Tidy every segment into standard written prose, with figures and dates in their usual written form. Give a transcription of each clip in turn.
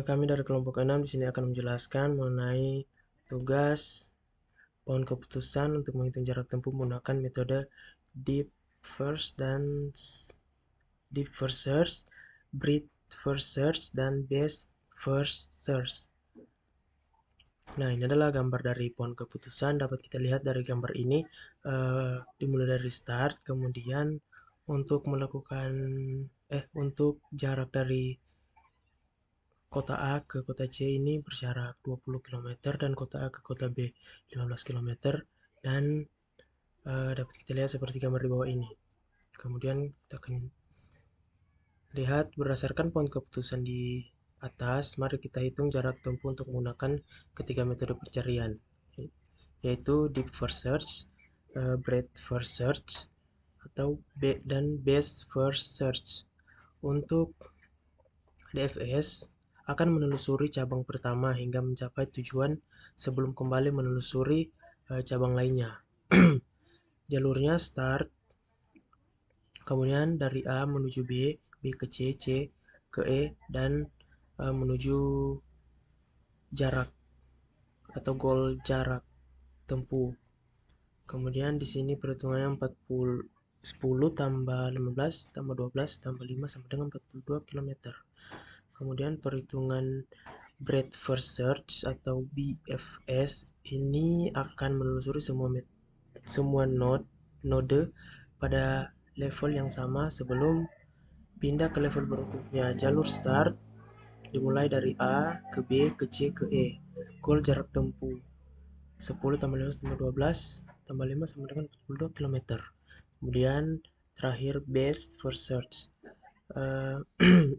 kami dari kelompok 6 di sini akan menjelaskan mengenai tugas pohon keputusan untuk menghitung jarak tempuh menggunakan metode deep first search, breadth first search, dan best first search. Nah, ini adalah gambar dari pohon keputusan. Dapat kita lihat dari gambar ini, dimulai dari start, kemudian untuk melakukan untuk jarak dari kota A ke kota C ini berjarak 20 km dan kota A ke kota B 15 km, dan dapat kita lihat seperti gambar di bawah ini. Kemudian kita akan lihat berdasarkan pohon keputusan di atas, mari kita hitung jarak tempuh untuk menggunakan ketiga metode pencarian, yaitu deep first search, breadth first search, dan best first search. Untuk DFS akan menelusuri cabang pertama hingga mencapai tujuan sebelum kembali menelusuri cabang lainnya. Jalurnya start, kemudian dari A menuju B, B ke C, C ke E, dan menuju jarak atau goal jarak tempuh. Kemudian di sini perhitungannya 10 tambah 15 tambah 12 tambah 5 sama dengan 42 km. Kemudian perhitungan breadth first search atau BFS ini akan menelusuri semua node pada level yang sama sebelum pindah ke level berikutnya. Jalur start dimulai dari A ke B ke C ke E. Goal jarak tempuh 10 tambah 15 tambah 12 tambah 5 sama dengan 42 km. Kemudian terakhir best first search.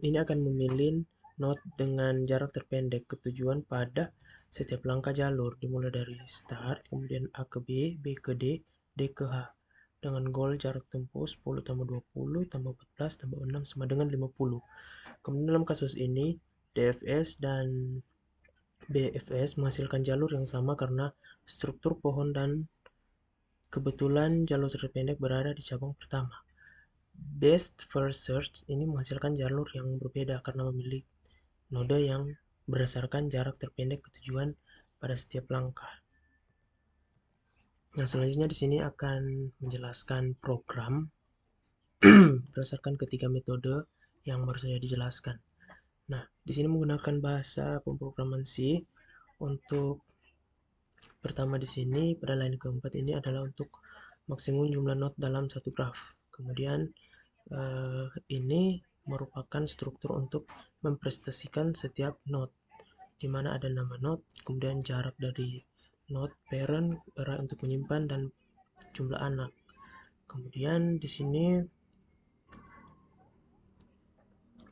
Ini akan memilih node dengan jarak terpendek ke tujuan pada setiap langkah jalur, dimulai dari start, kemudian A ke B, B ke D, D ke H, dengan goal jarak tempuh 10 tambah 20 tambah 14 tambah 6 sama dengan 50. Kemudian dalam kasus ini DFS dan BFS menghasilkan jalur yang sama karena struktur pohon dan kebetulan jalur terpendek berada di cabang pertama. Best first search ini menghasilkan jalur yang berbeda karena memilih node yang berdasarkan jarak terpendek ke tujuan pada setiap langkah. Nah, selanjutnya di sini akan menjelaskan program berdasarkan ketiga metode yang baru saja dijelaskan. Nah, di sini menggunakan bahasa pemrograman C. Untuk pertama di sini pada line keempat ini adalah untuk maksimum jumlah node dalam satu graf. Kemudian ini merupakan struktur untuk mempresentasikan setiap node, di mana ada nama node, kemudian jarak dari node parent, array untuk menyimpan, dan jumlah anak. Kemudian di sini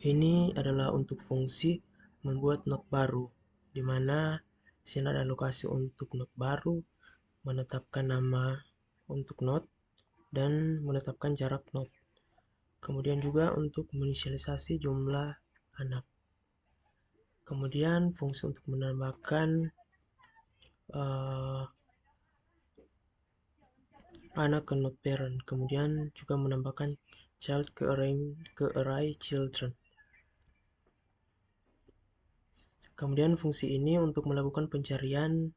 ini adalah untuk fungsi membuat node baru, di mana di sini ada lokasi untuk node baru, menetapkan nama untuk node, dan menetapkan jarak node. Kemudian juga untuk menginisialisasi jumlah anak. Kemudian fungsi untuk menambahkan anak ke node parent. Kemudian juga menambahkan child ke array children. Kemudian fungsi ini untuk melakukan pencarian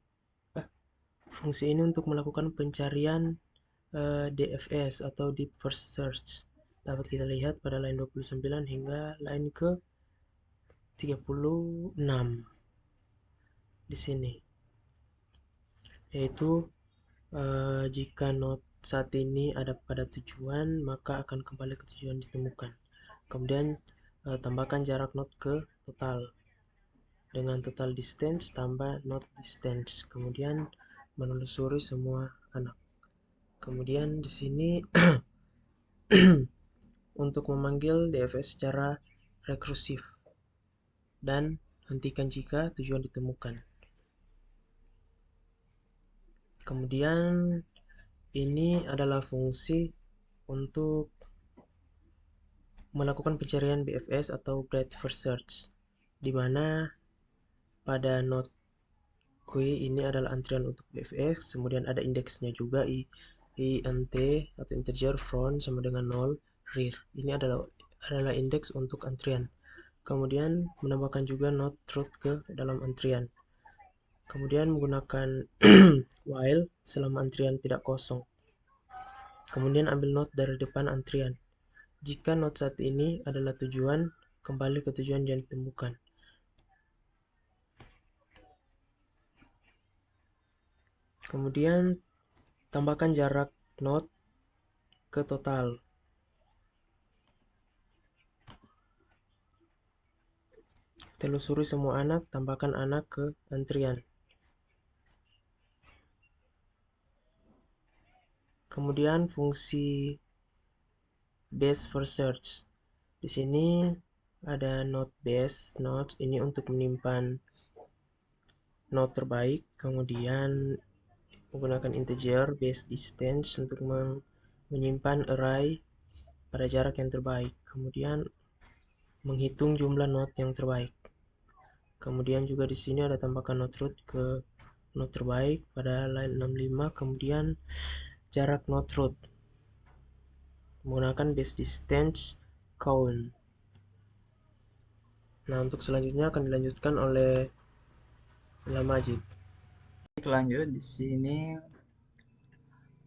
DFS atau deep first search. Dapat kita lihat pada line 29 hingga line ke 36 di sini, yaitu jika node saat ini ada pada tujuan, maka akan kembali ke tujuan ditemukan. Kemudian tambahkan jarak node ke total dengan total distance tambah node distance, kemudian menelusuri semua anak. Kemudian di sini untuk memanggil DFS secara rekursif dan hentikan jika tujuan ditemukan. Kemudian ini adalah fungsi untuk melakukan pencarian BFS atau breadth first search, di mana pada node Q ini adalah antrian untuk BFS, kemudian ada indeksnya juga int atau integer front sama dengan 0, rear. Ini adalah indeks untuk antrian. kemudian menambahkan juga node root ke dalam antrian. Kemudian menggunakan while selama antrian tidak kosong. Kemudian ambil node dari depan antrian. Jika node saat ini adalah tujuan, kembali ke tujuan yang ditemukan. Kemudian tambahkan jarak node ke total. Telusuri semua anak, tambahkan anak ke antrian. Kemudian fungsi base first search. Di sini ada node base, node ini untuk menyimpan node terbaik, kemudian menggunakan integer base distance untuk menyimpan array pada jarak yang terbaik, kemudian menghitung jumlah node yang terbaik. Kemudian juga di sini ada tambahkan node root ke node terbaik pada line 65, kemudian jarak node root menggunakan base distance count. Nah, untuk selanjutnya akan dilanjutkan oleh Ilham Majid. Lanjut di sini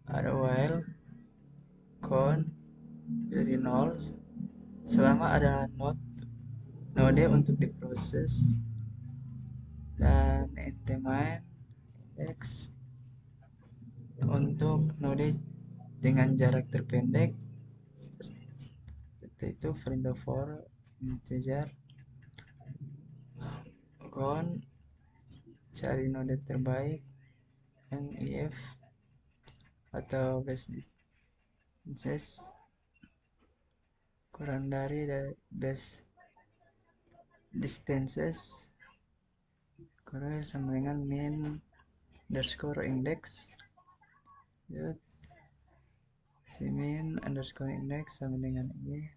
ada while count dari 0 selama ada node untuk diproses, dan main index untuk node dengan jarak terpendek, seperti itu perintah for integer count cari node terbaik, if atau base distance kurang dari base distances kurang sama dengan min underscore index. Si min underscore index sama dengan ini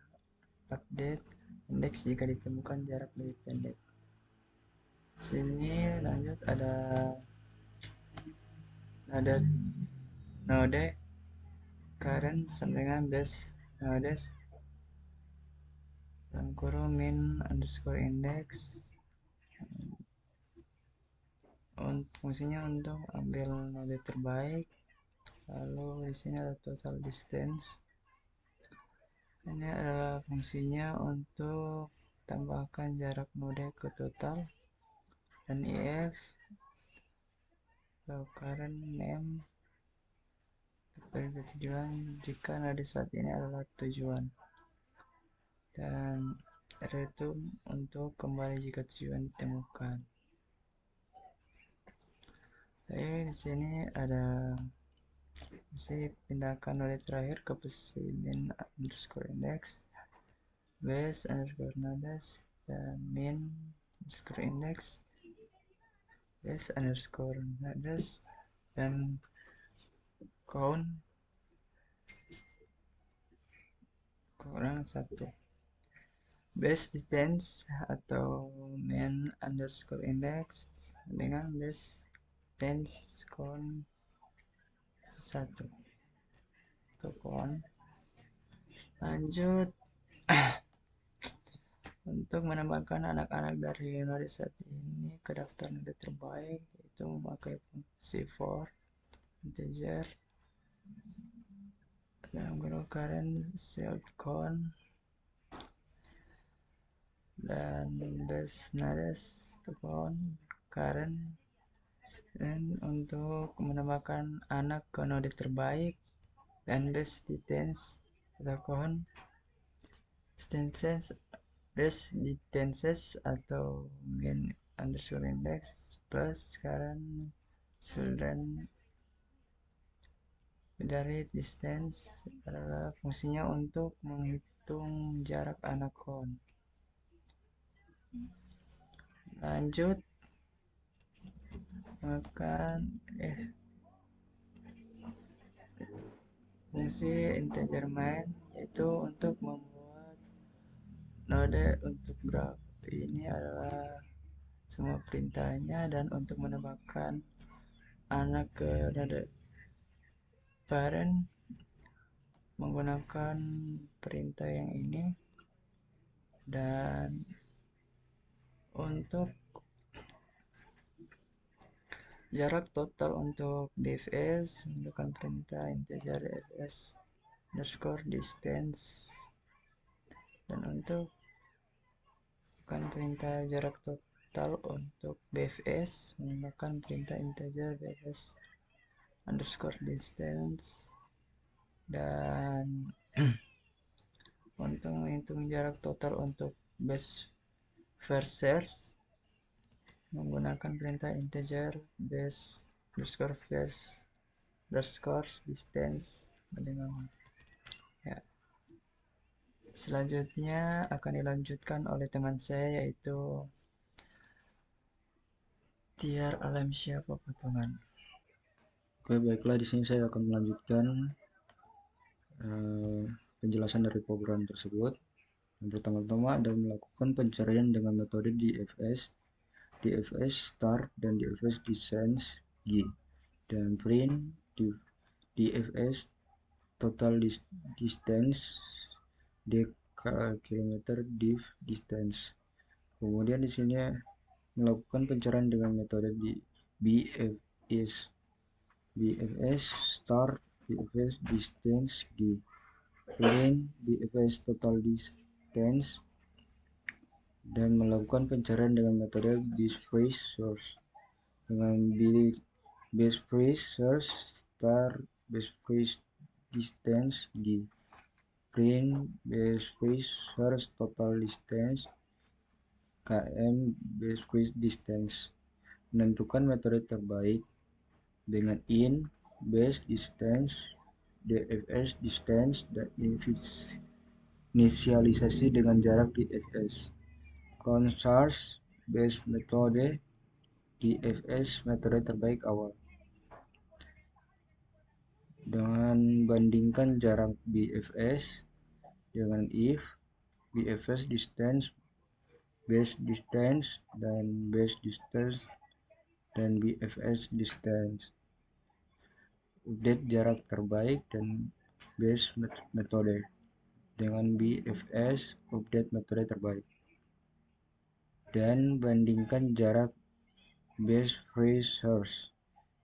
update index jika ditemukan jarak lebih pendek. Sini lanjut ada node current sama dengan base nodes dan kurung min underscore index. Fungsinya untuk ambil node terbaik. Lalu di sini ada total distance. Ini adalah fungsinya untuk tambahkan jarak node ke total, dan if atau current name sebagai tujuan jika node saat ini adalah tujuan, dan return untuk kembali jika tujuan ditemukan. Jadi di sini ada posisi pindahkan node terakhir ke posisi min underscore index, base underscore nodes, dan min underscore index, base underscore nodes, dan count kurang 1. Base distance atau min underscore index dengan base distance count 1 atau count. Lanjut untuk menambahkan anak-anak dari node saat ini ke daftar node terbaik, yaitu memakai fungsi for integer dan menggunakan self count dan base nodes to count current. Dan untuk menambahkan anak ke node terbaik dan base distance atau count distances, base distances atau min underscore index plus current children dari distance adalah fungsinya untuk menghitung jarak anak count. Lanjut makan fungsi integer main itu untuk membuat node untuk graph. Ini adalah semua perintahnya, dan untuk menambahkan anak ke node parent menggunakan perintah yang ini, dan Untuk jarak total untuk DFS menggunakan perintah integer DFS underscore distance, dan untuk menggunakan perintah jarak total untuk BFS menggunakan perintah integer BFS underscore distance, dan untuk menghitung jarak total untuk base versus menggunakan perintah integer base underscore first underscore distance. Ya. Selanjutnya akan dilanjutkan oleh teman saya, yaitu Tiar Alamsyah Pepotongan. Oke, baiklah, di sini saya akan melanjutkan penjelasan dari program tersebut. Yang pertama-tama adalah melakukan pencarian dengan metode DFS start dan DFS distance G, dan print DFS total distance kilometer div distance. Kemudian di sini melakukan pencarian dengan metode BFS start BFS distance G, print BFS total distance, dan melakukan pencarian dengan metode BasePhrase search dengan BasePhrase search start BasePhrase distance G, print BasePhrase search total distance km BasePhrase distance. Menentukan metode terbaik dengan base distance DFS distance dan inisialisasi dengan jarak DFS. Consource base metode DFS metode terbaik awal. Dengan bandingkan jarak BFS dengan if BFS distance base distance dan base distance dan BFS distance. Update jarak terbaik dan base metode dengan BFS update metode terbaik, dan bandingkan jarak base free search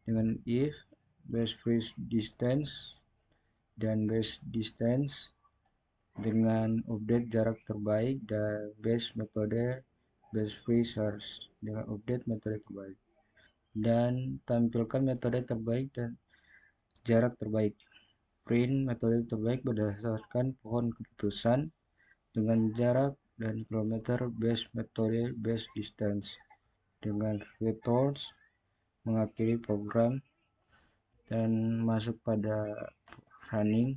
dengan if base free distance dan base distance dengan update jarak terbaik dan base metode base free search dengan update metode terbaik, dan tampilkan metode terbaik dan jarak terbaik. Print metode terbaik berdasarkan pohon keputusan dengan jarak dan kilometer base metode base distance dengan returns. Mengakhiri program dan masuk pada running.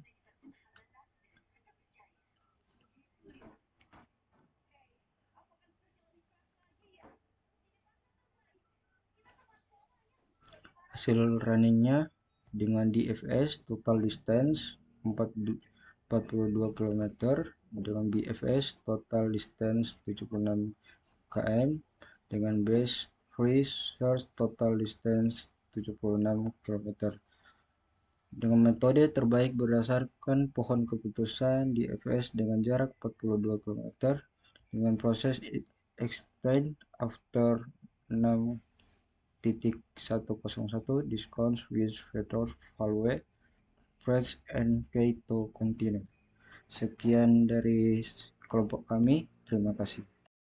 Hasil runningnya dengan DFS total distance 42 km dengan BFS total distance 76 km dengan base free search total distance 76 km. Dengan metode terbaik berdasarkan pohon keputusan DFS dengan jarak 42 km dengan proses extend after 6.101 discounts with return value price and key to continue. Sekian dari kelompok kami, terima kasih.